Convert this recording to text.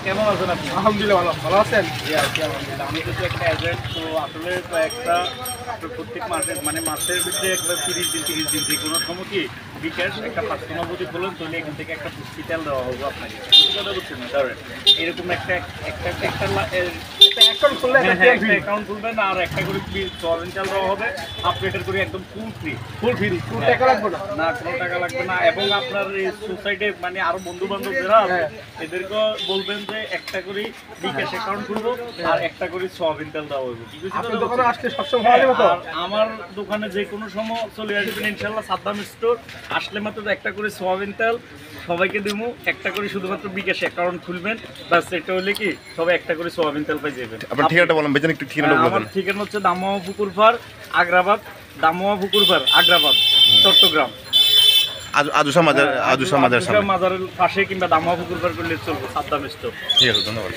কেমন আছেন আপনি? আলহামদুলিল্লাহ ভালো। ভালো আছেন? জি আছি আলহামদুলিল্লাহ। আমি কিন্তু একটা এজেন্ট, তো আসলে একটা প্রত্যেক মাসে মানে মাসের ভিতরে একবার 30 দিন যে কোনো সময় কি বিকাশ একটা পার্সোনাল যদি বলেন তাহলে এখান থেকে একটা পুষ্টি তেল দেওয়া হবে আপনাকে। বুঝতে কথা বলছেন না? ধরেন এরকম একটা একটা একটা অ্যাকাউন্ট খুললে একটা তেল ফ্রি। অ্যাকাউন্ট খুলবেন আর একটা করে সয়াবিন তেল দেওয়া হবে। আপডেটের করে একদম ফুল ফ্রি। Full free. কোনো টাকা লাগবে না। না কোনো টাকা লাগবে না। এবং আপনার এই সোসাইটি মানে আরো বন্ধু বান্ধব যারা আছে এদেরকে বলবেন যে একটা করে বিকাশ অ্যাকাউন্ট খুলবো আর একটা করে সয়াবিন তেল দেওয়া হবে। ঠিক আছে? আপনার দোকানে আসলে সবসময় ভালো লাগবে তো? আর আমার দোকানে যে কোনো সময় চলে আসবেন ইনশাল্লাহ। সাদ্দাম স্টোর আসলে মাত্র একটা করে সয়াবিন তেল সবাইকে দেবো, একটা করে শুধুমাত্র বিকাশ অ্যাকাউন্ট খুলবেন। ব্যাস এটা হলে কি সবাই একটা করে সয়াবিন তেল পাই যাবেন। আপনার ঠিকানাটা বলেন, বেচেন একটু ঠিকানাটা আমার বলেন। ঠিকানা হচ্ছে দামোয়া পুকুরপাড়, আগ্রাবাদ। দামোয়া পুকুরপাড়, আগ্রাবাদ, চট্টগ্রাম। আজুসা মাজার সামনে। মাজারের পাশে কিংবা দামোয়া পুকুরপাড় করলে চলবে সাদ্দাম স্টোর। ঠিক আছে, ধন্যবাদ।